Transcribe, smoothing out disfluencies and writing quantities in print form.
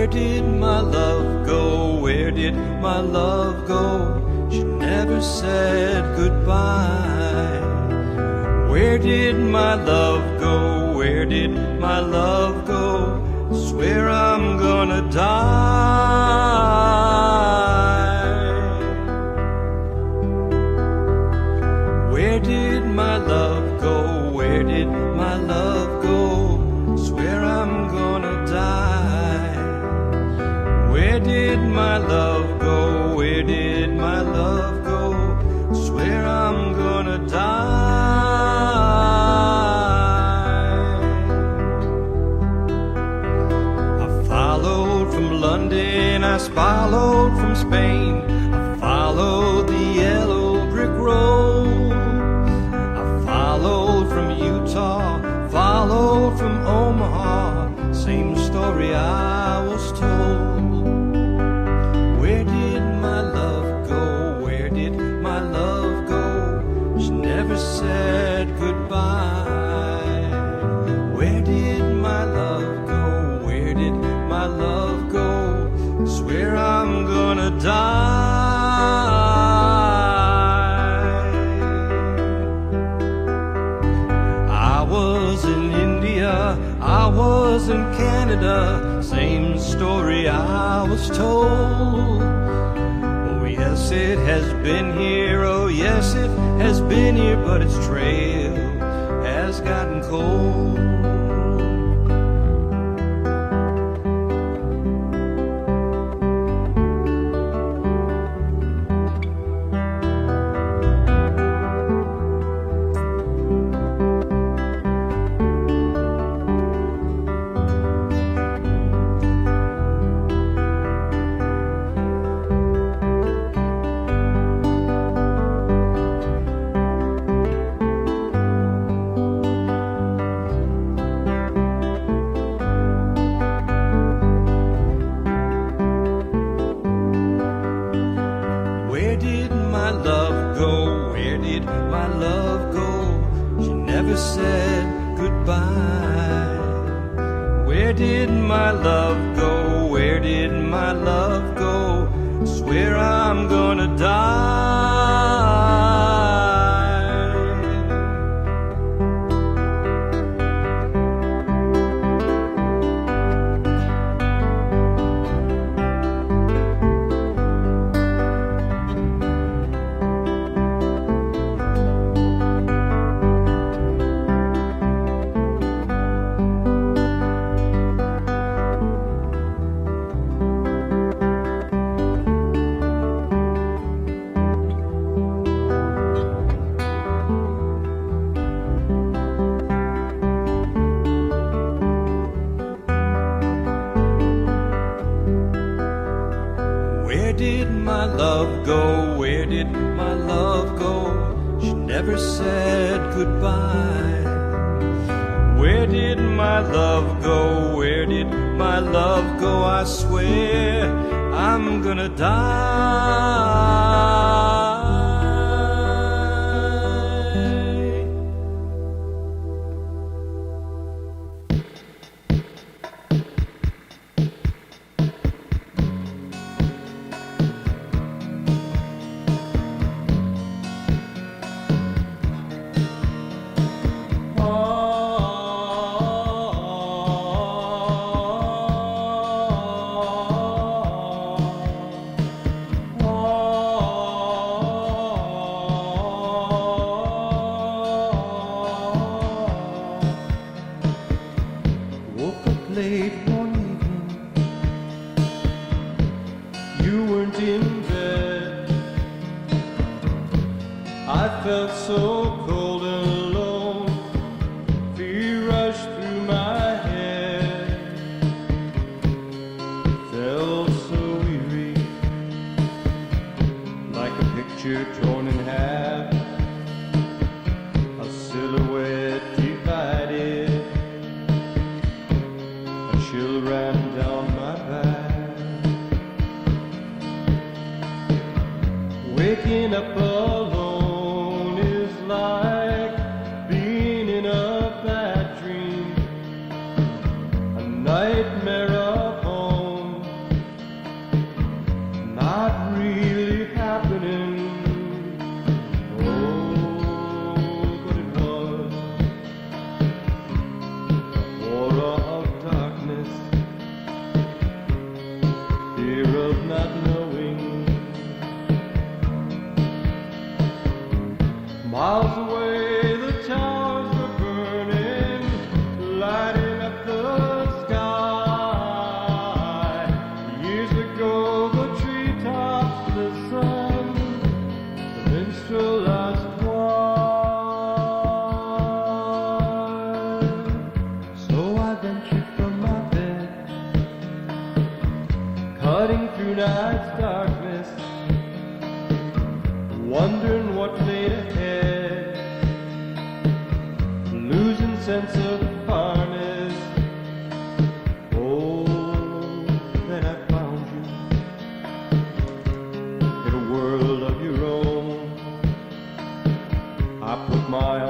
did my love go? Where did my love go? She never said goodbye. Where did my love go? Where did my love go? I swear I'm gonna die. Where did my love go? Where did my love go? I swear I'm gonna die. Where did my love go? Where did my love go? I swear I'm gonna die. I followed from London, I followed from Spain, I followed the yellow brick road. I followed from Utah, followed from Omaha, same story I was told. Where did my love go? Where did my love go? She never said goodbye. Where did my love go? Where did my love go? I swear I'm gonna die. I was in India, I was in Canada, same story I was told. Oh yes, it has been here, oh yes, it has been here, but its trail has gotten cold. Where did my love go? Where did my love go? She never said goodbye. Where did my love go? Where did my love go? I swear I'm gonna die. Where did my love go? Where did my love go? She never said goodbye. Where did my love go? Where did my love go? I swear I'm gonna die. Late one evening, you weren't in bed. I felt so cold and alone, fear rushed through my head. Felt so weary, like a picture torn in half, a silhouette divided. A chill ran down my back. Waking up alone is like away the towers were burning, lighting up the sky. Years ago the treetops listened, the minstrel asked why. So I ventured from my bed, cutting through night's darkness, wondering what lay ahead, losing sense of harness. Oh, then I found you in a world of your own. I put my